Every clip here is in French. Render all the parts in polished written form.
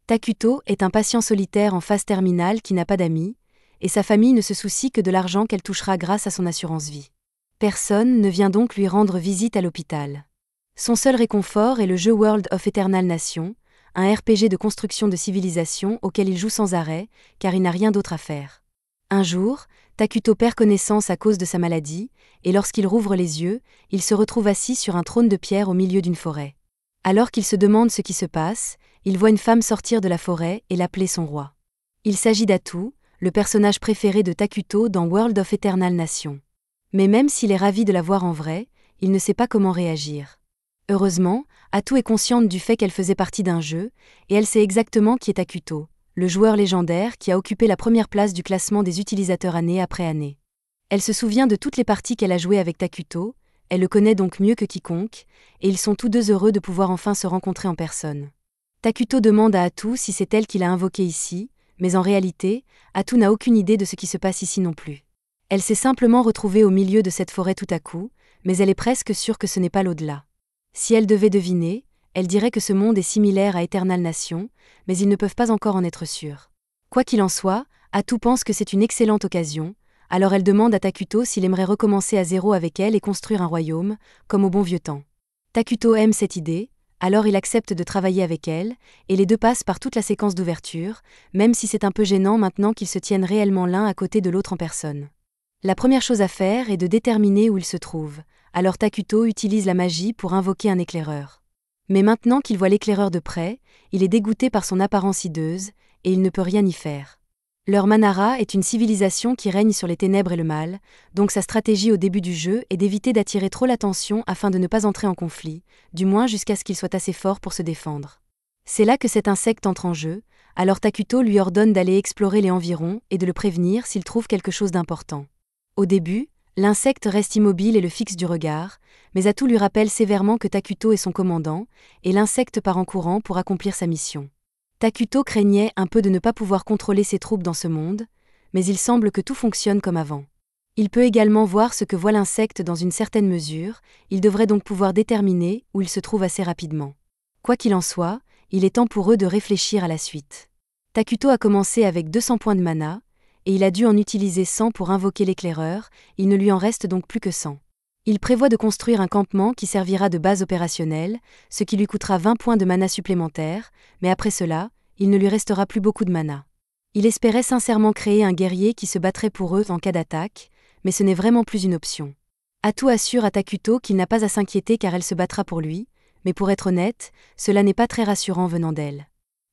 Takuto est un patient solitaire en phase terminale qui n'a pas d'amis, et sa famille ne se soucie que de l'argent qu'elle touchera grâce à son assurance vie. Personne ne vient donc lui rendre visite à l'hôpital. Son seul réconfort est le jeu World of Eternal Nation, un RPG de construction de civilisation auquel il joue sans arrêt, car il n'a rien d'autre à faire. Un jour, Takuto perd connaissance à cause de sa maladie, et lorsqu'il rouvre les yeux, il se retrouve assis sur un trône de pierre au milieu d'une forêt. Alors qu'il se demande ce qui se passe, il voit une femme sortir de la forêt et l'appeler son roi. Il s'agit d'Atu, le personnage préféré de Takuto dans World of Eternal Nation. Mais même s'il est ravi de la voir en vrai, il ne sait pas comment réagir. Heureusement, Atu est consciente du fait qu'elle faisait partie d'un jeu, et elle sait exactement qui est Takuto, le joueur légendaire qui a occupé la première place du classement des utilisateurs année après année. Elle se souvient de toutes les parties qu'elle a jouées avec Takuto, elle le connaît donc mieux que quiconque, et ils sont tous deux heureux de pouvoir enfin se rencontrer en personne. Takuto demande à Atu si c'est elle qui l'a invoqué ici, mais en réalité, Atu n'a aucune idée de ce qui se passe ici non plus. Elle s'est simplement retrouvée au milieu de cette forêt tout à coup, mais elle est presque sûre que ce n'est pas l'au-delà. Si elle devait deviner, elle dirait que ce monde est similaire à Eternal Nation, mais ils ne peuvent pas encore en être sûrs. Quoi qu'il en soit, Atu pense que c'est une excellente occasion, alors elle demande à Takuto s'il aimerait recommencer à zéro avec elle et construire un royaume, comme au bon vieux temps. Takuto aime cette idée, alors il accepte de travailler avec elle, et les deux passent par toute la séquence d'ouverture, même si c'est un peu gênant maintenant qu'ils se tiennent réellement l'un à côté de l'autre en personne. La première chose à faire est de déterminer où ils se trouvent, alors Takuto utilise la magie pour invoquer un éclaireur. Mais maintenant qu'il voit l'éclaireur de près, il est dégoûté par son apparence hideuse, et il ne peut rien y faire. Leur Manara est une civilisation qui règne sur les ténèbres et le mal, donc sa stratégie au début du jeu est d'éviter d'attirer trop l'attention afin de ne pas entrer en conflit, du moins jusqu'à ce qu'il soit assez fort pour se défendre. C'est là que cet insecte entre en jeu, alors Takuto lui ordonne d'aller explorer les environs et de le prévenir s'il trouve quelque chose d'important. Au début, l'insecte reste immobile et le fixe du regard, mais Atu lui rappelle sévèrement que Takuto est son commandant, et l'insecte part en courant pour accomplir sa mission. Takuto craignait un peu de ne pas pouvoir contrôler ses troupes dans ce monde, mais il semble que tout fonctionne comme avant. Il peut également voir ce que voit l'insecte dans une certaine mesure, il devrait donc pouvoir déterminer où il se trouve assez rapidement. Quoi qu'il en soit, il est temps pour eux de réfléchir à la suite. Takuto a commencé avec 200 points de mana, et il a dû en utiliser 100 pour invoquer l'éclaireur, il ne lui en reste donc plus que 100. Il prévoit de construire un campement qui servira de base opérationnelle, ce qui lui coûtera 20 points de mana supplémentaires, mais après cela, il ne lui restera plus beaucoup de mana. Il espérait sincèrement créer un guerrier qui se battrait pour eux en cas d'attaque, mais ce n'est vraiment plus une option. Atu assure à Takuto qu'il n'a pas à s'inquiéter car elle se battra pour lui, mais pour être honnête, cela n'est pas très rassurant venant d'elle.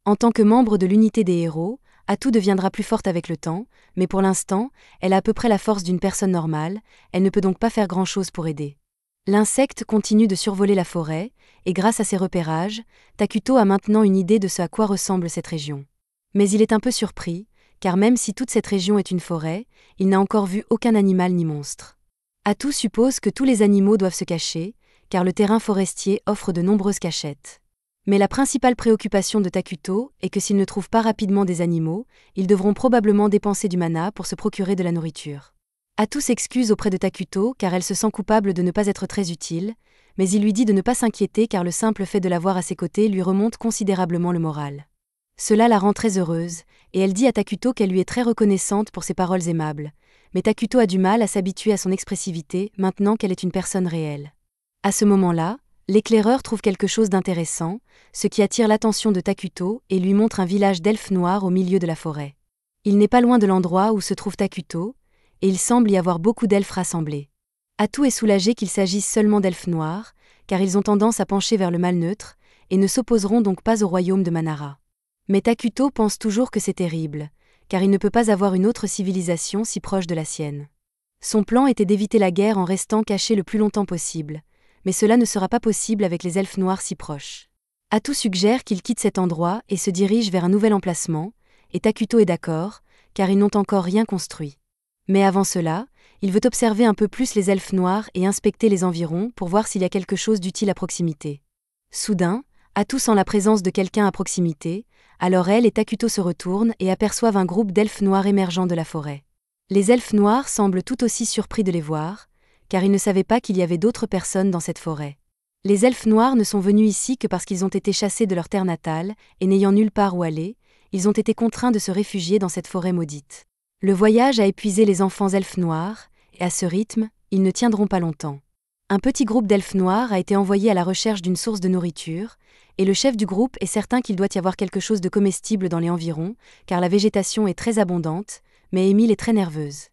En tant que membre de l'unité des héros, Atu deviendra plus forte avec le temps, mais pour l'instant, elle a à peu près la force d'une personne normale, elle ne peut donc pas faire grand-chose pour aider. L'insecte continue de survoler la forêt, et grâce à ses repérages, Takuto a maintenant une idée de ce à quoi ressemble cette région. Mais il est un peu surpris, car même si toute cette région est une forêt, il n'a encore vu aucun animal ni monstre. Atu suppose que tous les animaux doivent se cacher, car le terrain forestier offre de nombreuses cachettes. Mais la principale préoccupation de Takuto est que s'ils ne trouvent pas rapidement des animaux, ils devront probablement dépenser du mana pour se procurer de la nourriture. Atu s'excuse auprès de Takuto car elle se sent coupable de ne pas être très utile, mais il lui dit de ne pas s'inquiéter car le simple fait de l'avoir à ses côtés lui remonte considérablement le moral. Cela la rend très heureuse, et elle dit à Takuto qu'elle lui est très reconnaissante pour ses paroles aimables, mais Takuto a du mal à s'habituer à son expressivité maintenant qu'elle est une personne réelle. À ce moment-là, l'éclaireur trouve quelque chose d'intéressant, ce qui attire l'attention de Takuto et lui montre un village d'elfes noirs au milieu de la forêt. Il n'est pas loin de l'endroit où se trouve Takuto, et il semble y avoir beaucoup d'elfes rassemblés. Atu est soulagé qu'il s'agisse seulement d'elfes noirs, car ils ont tendance à pencher vers le mal neutre, et ne s'opposeront donc pas au royaume de Manara. Mais Takuto pense toujours que c'est terrible, car il ne peut pas avoir une autre civilisation si proche de la sienne. Son plan était d'éviter la guerre en restant caché le plus longtemps possible, mais cela ne sera pas possible avec les elfes noirs si proches. Atu suggère qu'il quitte cet endroit et se dirige vers un nouvel emplacement, et Takuto est d'accord, car ils n'ont encore rien construit. Mais avant cela, il veut observer un peu plus les elfes noirs et inspecter les environs pour voir s'il y a quelque chose d'utile à proximité. Soudain, Atu sent la présence de quelqu'un à proximité, alors elle et Takuto se retournent et aperçoivent un groupe d'elfes noirs émergeant de la forêt. Les elfes noirs semblent tout aussi surpris de les voir, car ils ne savaient pas qu'il y avait d'autres personnes dans cette forêt. Les elfes noirs ne sont venus ici que parce qu'ils ont été chassés de leur terre natale, et n'ayant nulle part où aller, ils ont été contraints de se réfugier dans cette forêt maudite. Le voyage a épuisé les enfants elfes noirs, et à ce rythme, ils ne tiendront pas longtemps. Un petit groupe d'elfes noirs a été envoyé à la recherche d'une source de nourriture, et le chef du groupe est certain qu'il doit y avoir quelque chose de comestible dans les environs, car la végétation est très abondante, mais Émile est très nerveuse.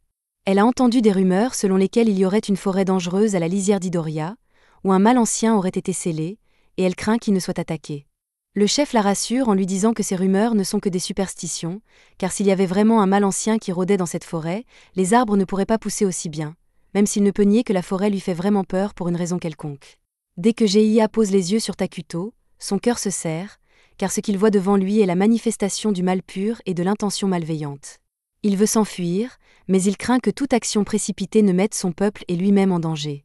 Elle a entendu des rumeurs selon lesquelles il y aurait une forêt dangereuse à la lisière d'Idoria, où un mal ancien aurait été scellé, et elle craint qu'il ne soit attaqué. Le chef la rassure en lui disant que ces rumeurs ne sont que des superstitions, car s'il y avait vraiment un mal ancien qui rôdait dans cette forêt, les arbres ne pourraient pas pousser aussi bien, même s'il ne peut nier que la forêt lui fait vraiment peur pour une raison quelconque. Dès que Geia pose les yeux sur Takuto, son cœur se serre, car ce qu'il voit devant lui est la manifestation du mal pur et de l'intention malveillante. Il veut s'enfuir, mais il craint que toute action précipitée ne mette son peuple et lui-même en danger.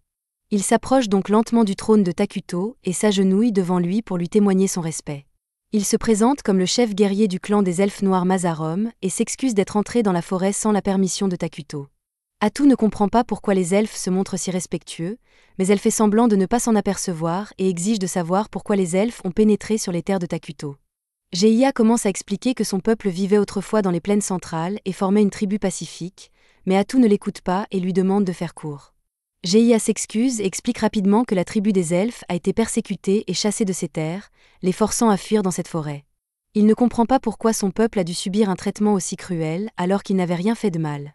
Il s'approche donc lentement du trône de Takuto et s'agenouille devant lui pour lui témoigner son respect. Il se présente comme le chef guerrier du clan des elfes noirs Mazarom et s'excuse d'être entré dans la forêt sans la permission de Takuto. Atu ne comprend pas pourquoi les elfes se montrent si respectueux, mais elle fait semblant de ne pas s'en apercevoir et exige de savoir pourquoi les elfes ont pénétré sur les terres de Takuto. Geia commence à expliquer que son peuple vivait autrefois dans les plaines centrales et formait une tribu pacifique, mais Atu ne l'écoute pas et lui demande de faire court. Geia s'excuse et explique rapidement que la tribu des elfes a été persécutée et chassée de ses terres, les forçant à fuir dans cette forêt. Il ne comprend pas pourquoi son peuple a dû subir un traitement aussi cruel alors qu'il n'avait rien fait de mal.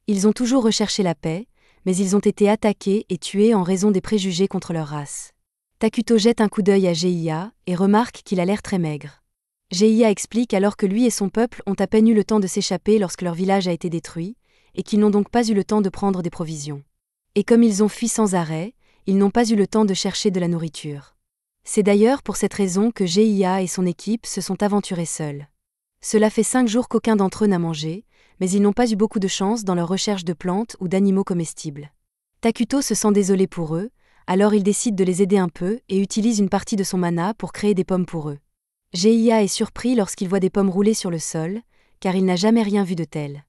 Ils ont toujours recherché la paix, mais ils ont été attaqués et tués en raison des préjugés contre leur race. Takuto jette un coup d'œil à Geia et remarque qu'il a l'air très maigre. Geia explique alors que lui et son peuple ont à peine eu le temps de s'échapper lorsque leur village a été détruit, et qu'ils n'ont donc pas eu le temps de prendre des provisions. Et comme ils ont fui sans arrêt, ils n'ont pas eu le temps de chercher de la nourriture. C'est d'ailleurs pour cette raison que Geia et son équipe se sont aventurés seuls. Cela fait 5 jours qu'aucun d'entre eux n'a mangé, mais ils n'ont pas eu beaucoup de chance dans leur recherche de plantes ou d'animaux comestibles. Takuto se sent désolé pour eux, alors il décide de les aider un peu et utilise une partie de son mana pour créer des pommes pour eux. Geia est surpris lorsqu'il voit des pommes rouler sur le sol, car il n'a jamais rien vu de tel.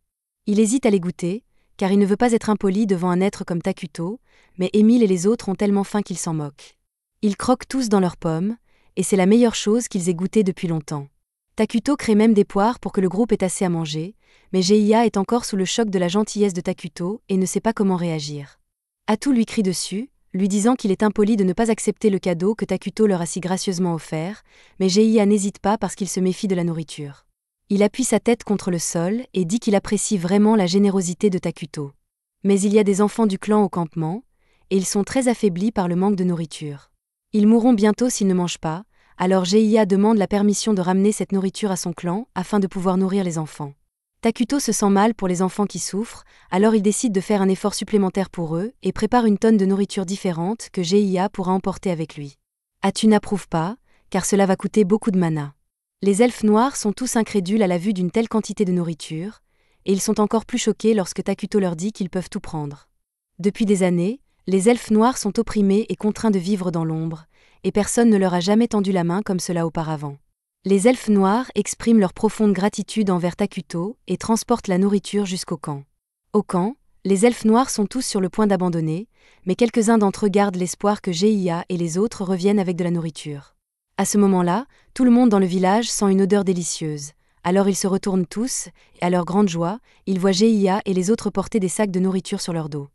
Il hésite à les goûter, car il ne veut pas être impoli devant un être comme Takuto, mais Émile et les autres ont tellement faim qu'ils s'en moquent. Ils croquent tous dans leurs pommes, et c'est la meilleure chose qu'ils aient goûtée depuis longtemps. Takuto crée même des poires pour que le groupe ait assez à manger, mais Geia est encore sous le choc de la gentillesse de Takuto et ne sait pas comment réagir. Atu lui crie dessus, lui disant qu'il est impoli de ne pas accepter le cadeau que Takuto leur a si gracieusement offert, mais Geia n'hésite pas parce qu'il se méfie de la nourriture. Il appuie sa tête contre le sol et dit qu'il apprécie vraiment la générosité de Takuto. Mais il y a des enfants du clan au campement, et ils sont très affaiblis par le manque de nourriture. Ils mourront bientôt s'ils ne mangent pas, alors Geia demande la permission de ramener cette nourriture à son clan afin de pouvoir nourrir les enfants. Takuto se sent mal pour les enfants qui souffrent, alors il décide de faire un effort supplémentaire pour eux et prépare une tonne de nourriture différente que Geia pourra emporter avec lui. Atu n'approuve pas, car cela va coûter beaucoup de mana. Les elfes noirs sont tous incrédules à la vue d'une telle quantité de nourriture, et ils sont encore plus choqués lorsque Takuto leur dit qu'ils peuvent tout prendre. Depuis des années, les elfes noirs sont opprimés et contraints de vivre dans l'ombre, et personne ne leur a jamais tendu la main comme cela auparavant. Les elfes noirs expriment leur profonde gratitude envers Takuto et transportent la nourriture jusqu'au camp. Au camp, les elfes noirs sont tous sur le point d'abandonner, mais quelques-uns d'entre eux gardent l'espoir que Geia et les autres reviennent avec de la nourriture. À ce moment-là, tout le monde dans le village sent une odeur délicieuse. Alors ils se retournent tous, et à leur grande joie, ils voient Geia et les autres porter des sacs de nourriture sur leur dos.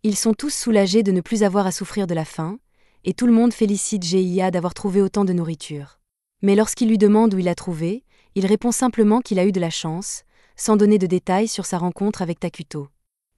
Ils sont tous soulagés de ne plus avoir à souffrir de la faim, et tout le monde félicite Geia d'avoir trouvé autant de nourriture. Mais lorsqu'il lui demande où il a trouvé, il répond simplement qu'il a eu de la chance, sans donner de détails sur sa rencontre avec Takuto.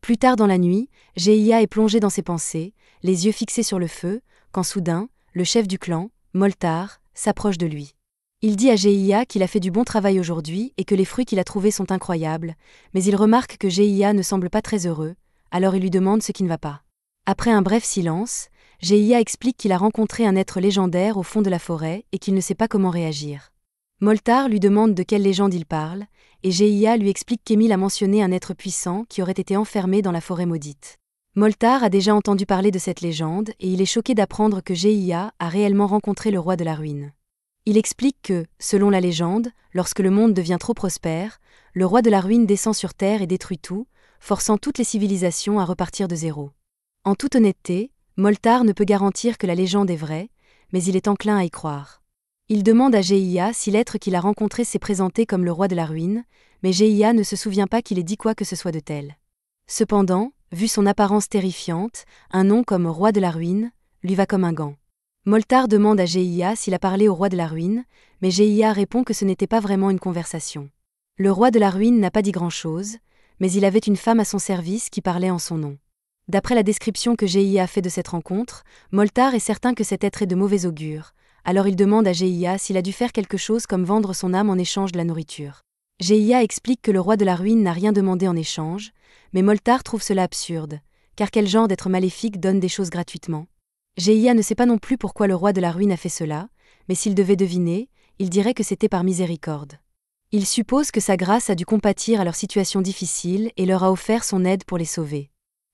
Plus tard dans la nuit, Geia est plongé dans ses pensées, les yeux fixés sur le feu, quand soudain, le chef du clan, Moltar, s'approche de lui. Il dit à Geia qu'il a fait du bon travail aujourd'hui et que les fruits qu'il a trouvés sont incroyables, mais il remarque que Geia ne semble pas très heureux, alors il lui demande ce qui ne va pas. Après un bref silence, Geia explique qu'il a rencontré un être légendaire au fond de la forêt et qu'il ne sait pas comment réagir. Moltar lui demande de quelle légende il parle, et Geia lui explique qu'Émile a mentionné un être puissant qui aurait été enfermé dans la forêt maudite. Moltar a déjà entendu parler de cette légende et il est choqué d'apprendre que Geia a réellement rencontré le roi de la ruine. Il explique que, selon la légende, lorsque le monde devient trop prospère, le roi de la ruine descend sur terre et détruit tout, forçant toutes les civilisations à repartir de zéro. En toute honnêteté, Moltar ne peut garantir que la légende est vraie, mais il est enclin à y croire. Il demande à Geia si l'être qu'il a rencontré s'est présenté comme le roi de la ruine, mais Geia ne se souvient pas qu'il ait dit quoi que ce soit de tel. Cependant, vu son apparence terrifiante, un nom comme roi de la ruine lui va comme un gant. Moltar demande à Geia s'il a parlé au roi de la ruine, mais Geia répond que ce n'était pas vraiment une conversation. Le roi de la ruine n'a pas dit grand-chose, mais il avait une femme à son service qui parlait en son nom. D'après la description que Geia a fait de cette rencontre, Moltar est certain que cet être est de mauvais augure, alors il demande à Geia s'il a dû faire quelque chose comme vendre son âme en échange de la nourriture. Geia explique que le roi de la ruine n'a rien demandé en échange, mais Moltar trouve cela absurde, car quel genre d'être maléfique donne des choses gratuitement? Geia ne sait pas non plus pourquoi le roi de la ruine a fait cela, mais s'il devait deviner, il dirait que c'était par miséricorde. Il suppose que sa grâce a dû compatir à leur situation difficile et leur a offert son aide pour les sauver.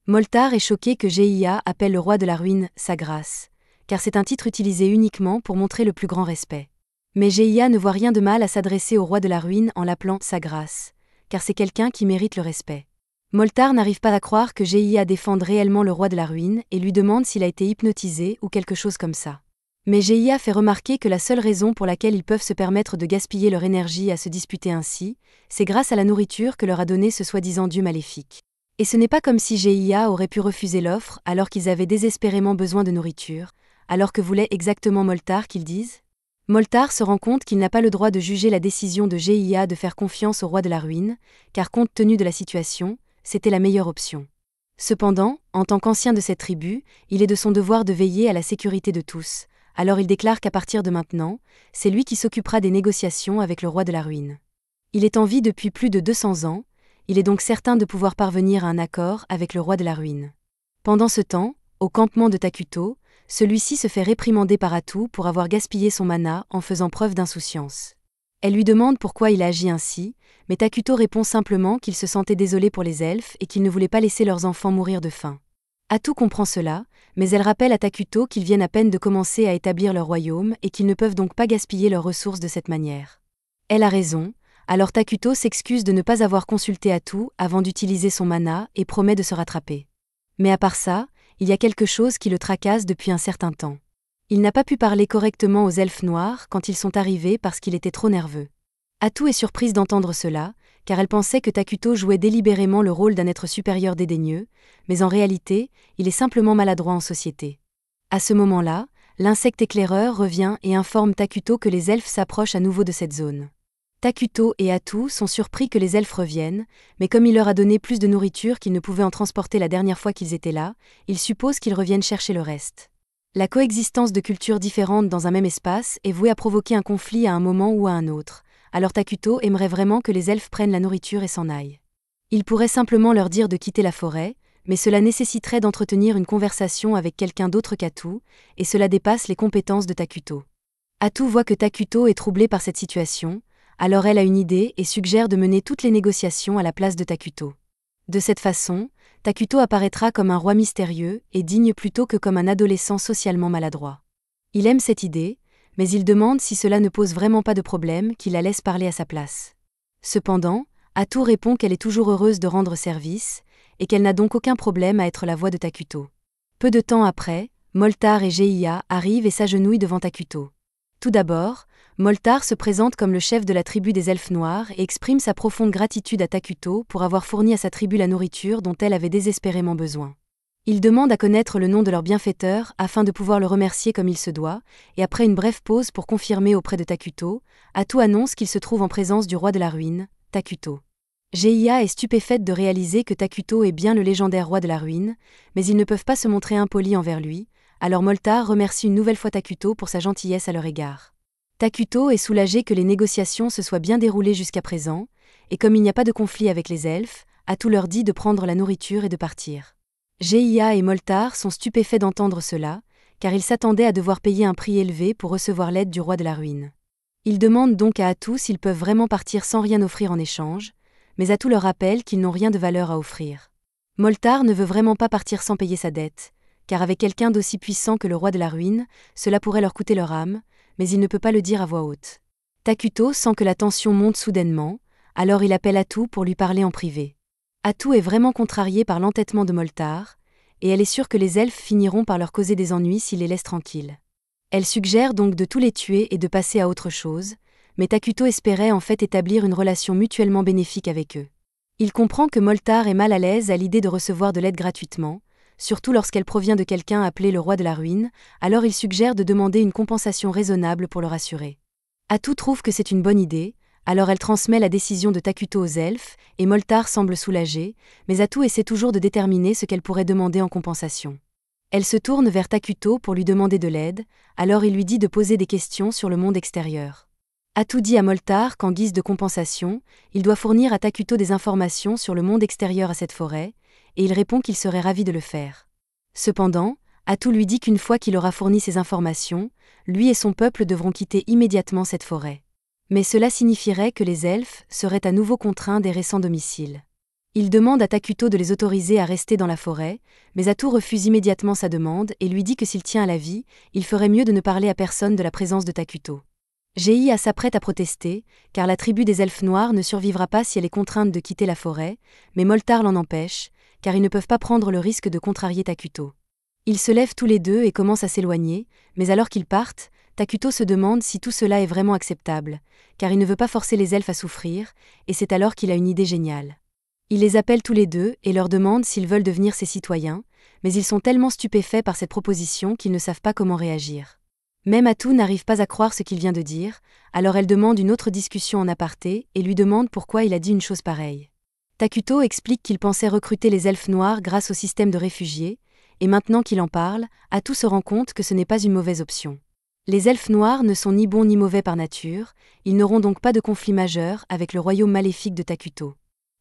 Moltar est choqué que Geia appelle le roi de la ruine sa grâce, car c'est un titre utilisé uniquement pour montrer le plus grand respect. Mais Geia ne voit rien de mal à s'adresser au roi de la ruine en l'appelant sa grâce, car c'est quelqu'un qui mérite le respect. Moltar n'arrive pas à croire que Geia défende réellement le roi de la ruine et lui demande s'il a été hypnotisé ou quelque chose comme ça. Mais Geia fait remarquer que la seule raison pour laquelle ils peuvent se permettre de gaspiller leur énergie à se disputer ainsi, c'est grâce à la nourriture que leur a donnée ce soi-disant dieu maléfique. Et ce n'est pas comme si Geia aurait pu refuser l'offre alors qu'ils avaient désespérément besoin de nourriture, alors que voulait exactement Moltar qu'ils disent. Moltar se rend compte qu'il n'a pas le droit de juger la décision de Geia de faire confiance au roi de la ruine, car compte tenu de la situation, c'était la meilleure option. Cependant, en tant qu'ancien de cette tribu, il est de son devoir de veiller à la sécurité de tous, alors il déclare qu'à partir de maintenant, c'est lui qui s'occupera des négociations avec le roi de la ruine. Il est en vie depuis plus de 200 ans, il est donc certain de pouvoir parvenir à un accord avec le roi de la ruine. Pendant ce temps, au campement de Takuto, celui-ci se fait réprimander par Atu pour avoir gaspillé son mana en faisant preuve d'insouciance. Elle lui demande pourquoi il a agi ainsi, mais Takuto répond simplement qu'il se sentait désolé pour les elfes et qu'il ne voulait pas laisser leurs enfants mourir de faim. Atu comprend cela, mais elle rappelle à Takuto qu'ils viennent à peine de commencer à établir leur royaume et qu'ils ne peuvent donc pas gaspiller leurs ressources de cette manière. Elle a raison, alors Takuto s'excuse de ne pas avoir consulté Atu avant d'utiliser son mana et promet de se rattraper. Mais à part ça, il y a quelque chose qui le tracasse depuis un certain temps. Il n'a pas pu parler correctement aux elfes noirs quand ils sont arrivés parce qu'il était trop nerveux. Atu est surprise d'entendre cela, car elle pensait que Takuto jouait délibérément le rôle d'un être supérieur dédaigneux, mais en réalité, il est simplement maladroit en société. À ce moment-là, l'insecte éclaireur revient et informe Takuto que les elfes s'approchent à nouveau de cette zone. Takuto et Atu sont surpris que les elfes reviennent, mais comme il leur a donné plus de nourriture qu'ils ne pouvaient en transporter la dernière fois qu'ils étaient là, ils supposent qu'ils reviennent chercher le reste. La coexistence de cultures différentes dans un même espace est vouée à provoquer un conflit à un moment ou à un autre, alors Takuto aimerait vraiment que les elfes prennent la nourriture et s'en aillent. Il pourrait simplement leur dire de quitter la forêt, mais cela nécessiterait d'entretenir une conversation avec quelqu'un d'autre qu'Atu, et cela dépasse les compétences de Takuto. Atu voit que Takuto est troublé par cette situation, alors elle a une idée et suggère de mener toutes les négociations à la place de Takuto. De cette façon, Takuto apparaîtra comme un roi mystérieux et digne plutôt que comme un adolescent socialement maladroit. Il aime cette idée, mais il demande si cela ne pose vraiment pas de problème qu'il la laisse parler à sa place. Cependant, Atu répond qu'elle est toujours heureuse de rendre service, et qu'elle n'a donc aucun problème à être la voix de Takuto. Peu de temps après, Moltar et Geia arrivent et s'agenouillent devant Takuto. Tout d'abord, Moltar se présente comme le chef de la tribu des elfes noirs et exprime sa profonde gratitude à Takuto pour avoir fourni à sa tribu la nourriture dont elle avait désespérément besoin. Il demande à connaître le nom de leur bienfaiteur afin de pouvoir le remercier comme il se doit, et après une brève pause pour confirmer auprès de Takuto, Atu annonce qu'il se trouve en présence du roi de la ruine, Takuto. Geia est stupéfaite de réaliser que Takuto est bien le légendaire roi de la ruine, mais ils ne peuvent pas se montrer impolis envers lui, alors Moltar remercie une nouvelle fois Takuto pour sa gentillesse à leur égard. Takuto est soulagé que les négociations se soient bien déroulées jusqu'à présent, et comme il n'y a pas de conflit avec les elfes, Atu leur dit de prendre la nourriture et de partir. Geia et Moltar sont stupéfaits d'entendre cela, car ils s'attendaient à devoir payer un prix élevé pour recevoir l'aide du roi de la ruine. Ils demandent donc à Atu s'ils peuvent vraiment partir sans rien offrir en échange, mais Atu leur rappelle qu'ils n'ont rien de valeur à offrir. Moltar ne veut vraiment pas partir sans payer sa dette, car avec quelqu'un d'aussi puissant que le roi de la ruine, cela pourrait leur coûter leur âme, mais il ne peut pas le dire à voix haute. Takuto sent que la tension monte soudainement, alors il appelle Atu pour lui parler en privé. Atu est vraiment contrariée par l'entêtement de Moltar, et elle est sûre que les elfes finiront par leur causer des ennuis s'ils les laissent tranquilles. Elle suggère donc de tous les tuer et de passer à autre chose, mais Takuto espérait en fait établir une relation mutuellement bénéfique avec eux. Il comprend que Moltar est mal à l'aise à l'idée de recevoir de l'aide gratuitement, surtout lorsqu'elle provient de quelqu'un appelé le roi de la ruine, alors il suggère de demander une compensation raisonnable pour le rassurer. Atu trouve que c'est une bonne idée, alors elle transmet la décision de Takuto aux elfes, et Moltar semble soulagée, mais Atu essaie toujours de déterminer ce qu'elle pourrait demander en compensation. Elle se tourne vers Takuto pour lui demander de l'aide, alors il lui dit de poser des questions sur le monde extérieur. Atu dit à Moltar qu'en guise de compensation, il doit fournir à Takuto des informations sur le monde extérieur à cette forêt, et il répond qu'il serait ravi de le faire. Cependant, Atu lui dit qu'une fois qu'il aura fourni ces informations, lui et son peuple devront quitter immédiatement cette forêt. Mais cela signifierait que les elfes seraient à nouveau contraints d'errer sans domicile. Il demande à Takuto de les autoriser à rester dans la forêt, mais Atu refuse immédiatement sa demande et lui dit que s'il tient à la vie, il ferait mieux de ne parler à personne de la présence de Takuto. Gei s'apprête à protester, car la tribu des elfes noirs ne survivra pas si elle est contrainte de quitter la forêt, mais Moltar l'en empêche, car ils ne peuvent pas prendre le risque de contrarier Takuto. Ils se lèvent tous les deux et commencent à s'éloigner, mais alors qu'ils partent, Takuto se demande si tout cela est vraiment acceptable, car il ne veut pas forcer les elfes à souffrir, et c'est alors qu'il a une idée géniale. Il les appelle tous les deux et leur demande s'ils veulent devenir ses citoyens, mais ils sont tellement stupéfaits par cette proposition qu'ils ne savent pas comment réagir. Même Atu n'arrive pas à croire ce qu'il vient de dire, alors elle demande une autre discussion en aparté et lui demande pourquoi il a dit une chose pareille. Takuto explique qu'il pensait recruter les elfes noirs grâce au système de réfugiés, et maintenant qu'il en parle, Atu se rend compte que ce n'est pas une mauvaise option. Les elfes noirs ne sont ni bons ni mauvais par nature, ils n'auront donc pas de conflit majeur avec le royaume maléfique de Takuto.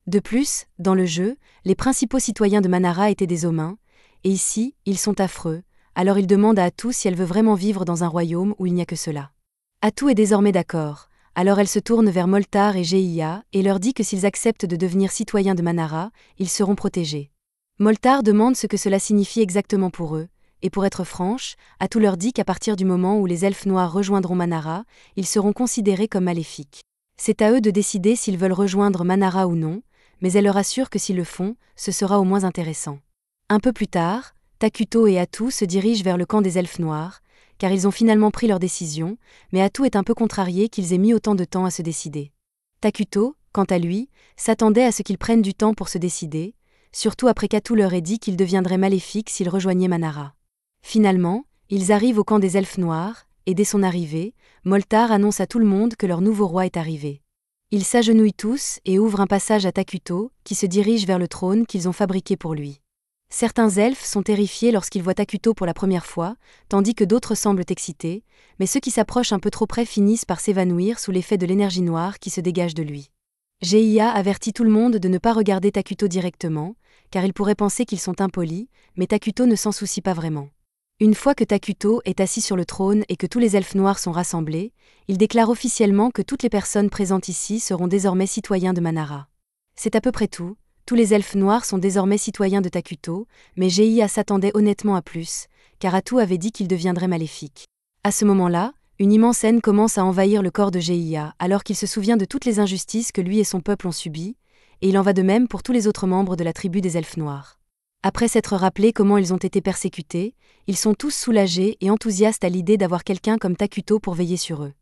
De plus, dans le jeu, les principaux citoyens de Manara étaient des humains, et ici, ils sont affreux, alors il demande à Atu si elle veut vraiment vivre dans un royaume où il n'y a que cela. Atu est désormais d'accord, alors elle se tourne vers Moltar et Geiya et leur dit que s'ils acceptent de devenir citoyens de Manara, ils seront protégés. Moltar demande ce que cela signifie exactement pour eux, et pour être franche, Atu leur dit qu'à partir du moment où les elfes noirs rejoindront Manara, ils seront considérés comme maléfiques. C'est à eux de décider s'ils veulent rejoindre Manara ou non, mais elle leur assure que s'ils le font, ce sera au moins intéressant. Un peu plus tard, Takuto et Atu se dirigent vers le camp des elfes noirs, car ils ont finalement pris leur décision, mais Atu est un peu contrarié qu'ils aient mis autant de temps à se décider. Takuto, quant à lui, s'attendait à ce qu'ils prennent du temps pour se décider, surtout après qu'Atu leur ait dit qu'ils deviendraient maléfiques s'ils rejoignaient Manara. Finalement, ils arrivent au camp des elfes noirs, et dès son arrivée, Moltar annonce à tout le monde que leur nouveau roi est arrivé. Ils s'agenouillent tous et ouvrent un passage à Takuto, qui se dirige vers le trône qu'ils ont fabriqué pour lui. Certains elfes sont terrifiés lorsqu'ils voient Takuto pour la première fois, tandis que d'autres semblent excités, mais ceux qui s'approchent un peu trop près finissent par s'évanouir sous l'effet de l'énergie noire qui se dégage de lui. Geiya avertit tout le monde de ne pas regarder Takuto directement, car ils pourraient penser qu'ils sont impolis, mais Takuto ne s'en soucie pas vraiment. Une fois que Takuto est assis sur le trône et que tous les elfes noirs sont rassemblés, il déclare officiellement que toutes les personnes présentes ici seront désormais citoyens de Manara. C'est à peu près tout. Tous les elfes noirs sont désormais citoyens de Takuto, mais Geiya s'attendait honnêtement à plus, car Atu avait dit qu'il deviendrait maléfique. À ce moment-là, une immense haine commence à envahir le corps de Geiya, alors qu'il se souvient de toutes les injustices que lui et son peuple ont subies, et il en va de même pour tous les autres membres de la tribu des elfes noirs. Après s'être rappelé comment ils ont été persécutés, ils sont tous soulagés et enthousiastes à l'idée d'avoir quelqu'un comme Takuto pour veiller sur eux.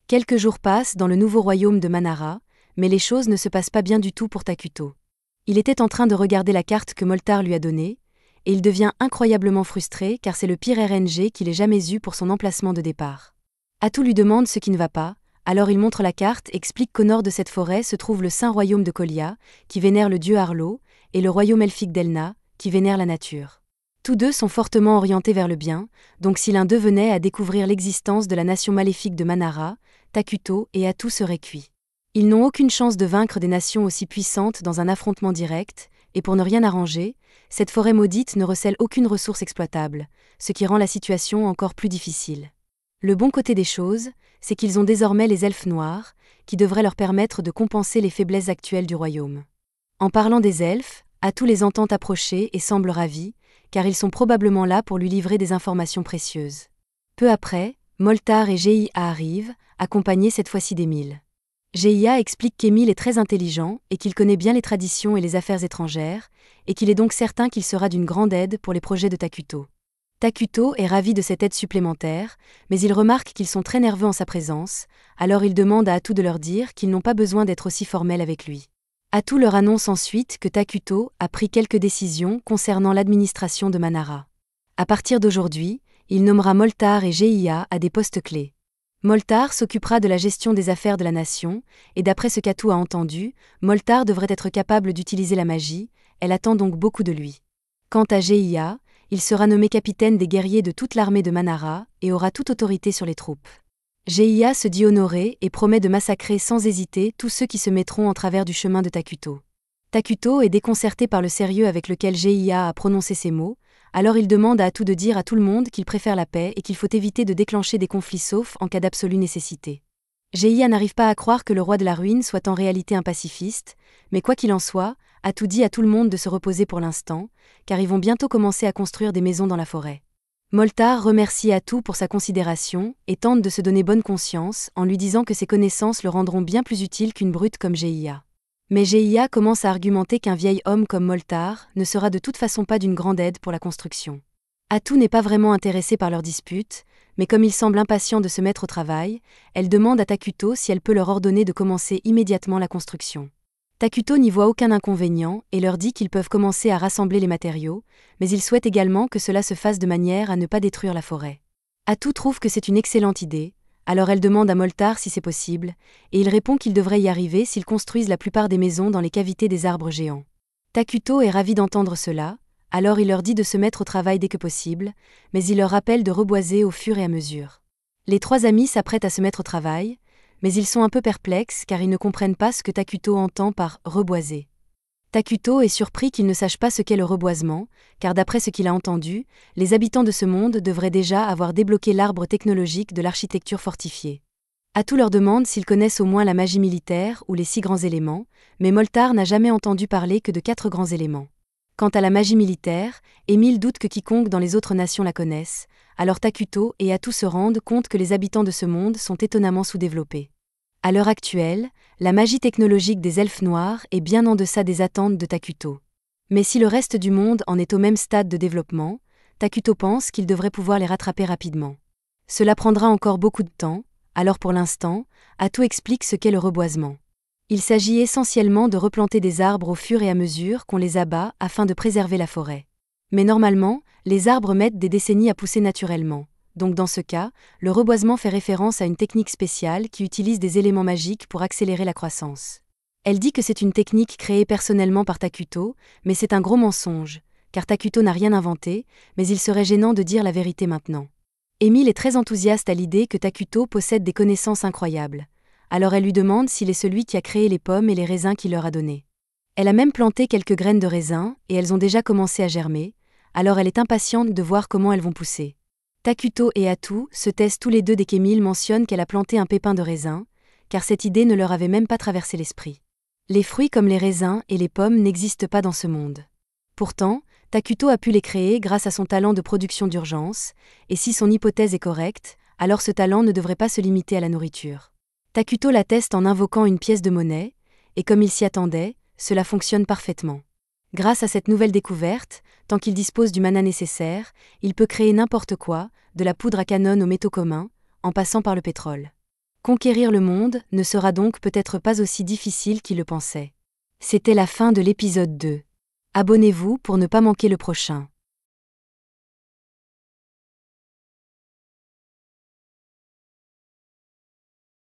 Quelques jours passent dans le nouveau royaume de Manara, mais les choses ne se passent pas bien du tout pour Takuto. Il était en train de regarder la carte que Moltar lui a donnée, et il devient incroyablement frustré car c'est le pire RNG qu'il ait jamais eu pour son emplacement de départ. Atu lui demande ce qui ne va pas, alors il montre la carte et explique qu'au nord de cette forêt se trouve le saint royaume de Kolia, qui vénère le dieu Arlo, et le royaume elfique d'Elna, qui vénère la nature. Tous deux sont fortement orientés vers le bien, donc si l'un d'eux venait à découvrir l'existence de la nation maléfique de Manara, Takuto et Atu seraient cuits. Ils n'ont aucune chance de vaincre des nations aussi puissantes dans un affrontement direct, et pour ne rien arranger, cette forêt maudite ne recèle aucune ressource exploitable, ce qui rend la situation encore plus difficile. Le bon côté des choses, c'est qu'ils ont désormais les elfes noirs, qui devraient leur permettre de compenser les faiblesses actuelles du royaume. En parlant des elfes, Atu les entend approcher et semble ravi, car ils sont probablement là pour lui livrer des informations précieuses. Peu après, Moltar et Geiya arrivent, accompagnés cette fois-ci d'Emile. Geiya explique qu'Emile est très intelligent et qu'il connaît bien les traditions et les affaires étrangères, et qu'il est donc certain qu'il sera d'une grande aide pour les projets de Takuto. Takuto est ravi de cette aide supplémentaire, mais il remarque qu'ils sont très nerveux en sa présence, alors il demande à Atu de leur dire qu'ils n'ont pas besoin d'être aussi formels avec lui. Atu leur annonce ensuite que Takuto a pris quelques décisions concernant l'administration de Manara. À partir d'aujourd'hui, il nommera Moltar et Geiya à des postes clés. Moltar s'occupera de la gestion des affaires de la nation, et d'après ce qu'Atu a entendu, Moltar devrait être capable d'utiliser la magie, elle attend donc beaucoup de lui. Quant à Geiya, il sera nommé capitaine des guerriers de toute l'armée de Manara et aura toute autorité sur les troupes. Geiya se dit honoré et promet de massacrer sans hésiter tous ceux qui se mettront en travers du chemin de Takuto. Takuto est déconcerté par le sérieux avec lequel Geiya a prononcé ces mots, alors il demande à Atu de dire à tout le monde qu'il préfère la paix et qu'il faut éviter de déclencher des conflits sauf en cas d'absolue nécessité. Geiya n'arrive pas à croire que le roi de la ruine soit en réalité un pacifiste, mais quoi qu'il en soit, Atu dit à tout le monde de se reposer pour l'instant, car ils vont bientôt commencer à construire des maisons dans la forêt. Moltar remercie Atu pour sa considération et tente de se donner bonne conscience en lui disant que ses connaissances le rendront bien plus utile qu'une brute comme Geiya. Mais Geiya commence à argumenter qu'un vieil homme comme Moltar ne sera de toute façon pas d'une grande aide pour la construction. Atu n'est pas vraiment intéressée par leur dispute, mais comme il semble impatient de se mettre au travail, elle demande à Takuto si elle peut leur ordonner de commencer immédiatement la construction. Takuto n'y voit aucun inconvénient et leur dit qu'ils peuvent commencer à rassembler les matériaux, mais il souhaite également que cela se fasse de manière à ne pas détruire la forêt. Atu trouve que c'est une excellente idée, alors elle demande à Moltar si c'est possible, et il répond qu'il devrait y arriver s'ils construisent la plupart des maisons dans les cavités des arbres géants. Takuto est ravi d'entendre cela, alors il leur dit de se mettre au travail dès que possible, mais il leur rappelle de reboiser au fur et à mesure. Les trois amis s'apprêtent à se mettre au travail, mais ils sont un peu perplexes car ils ne comprennent pas ce que Takuto entend par « reboiser ». Takuto est surpris qu'il ne sache pas ce qu'est le reboisement, car d'après ce qu'il a entendu, les habitants de ce monde devraient déjà avoir débloqué l'arbre technologique de l'architecture fortifiée. Atu leur demande s'ils connaissent au moins la magie militaire ou les 6 grands éléments, mais Moltar n'a jamais entendu parler que de 4 grands éléments. Quant à la magie militaire, Émile doute que quiconque dans les autres nations la connaisse, alors Takuto et Atu se rendent compte que les habitants de ce monde sont étonnamment sous-développés. À l'heure actuelle, la magie technologique des elfes noirs est bien en deçà des attentes de Takuto. Mais si le reste du monde en est au même stade de développement, Takuto pense qu'il devrait pouvoir les rattraper rapidement. Cela prendra encore beaucoup de temps, alors pour l'instant, Atu explique ce qu'est le reboisement. Il s'agit essentiellement de replanter des arbres au fur et à mesure qu'on les abat afin de préserver la forêt. Mais normalement, les arbres mettent des décennies à pousser naturellement. Donc dans ce cas, le reboisement fait référence à une technique spéciale qui utilise des éléments magiques pour accélérer la croissance. Elle dit que c'est une technique créée personnellement par Takuto, mais c'est un gros mensonge, car Takuto n'a rien inventé, mais il serait gênant de dire la vérité maintenant. Émile est très enthousiaste à l'idée que Takuto possède des connaissances incroyables. Alors elle lui demande s'il est celui qui a créé les pommes et les raisins qu'il leur a donnés. Elle a même planté quelques graines de raisin et elles ont déjà commencé à germer, alors elle est impatiente de voir comment elles vont pousser. Takuto et Atu se taisent tous les deux dès qu'Émile mentionne qu'elle a planté un pépin de raisin, car cette idée ne leur avait même pas traversé l'esprit. Les fruits comme les raisins et les pommes n'existent pas dans ce monde. Pourtant, Takuto a pu les créer grâce à son talent de production d'urgence, et si son hypothèse est correcte, alors ce talent ne devrait pas se limiter à la nourriture. Takuto l'atteste en invoquant une pièce de monnaie, et comme il s'y attendait, cela fonctionne parfaitement. Grâce à cette nouvelle découverte, tant qu'il dispose du mana nécessaire, il peut créer n'importe quoi, de la poudre à canon aux métaux communs, en passant par le pétrole. Conquérir le monde ne sera donc peut-être pas aussi difficile qu'il le pensait. C'était la fin de l'épisode 2. Abonnez-vous pour ne pas manquer le prochain.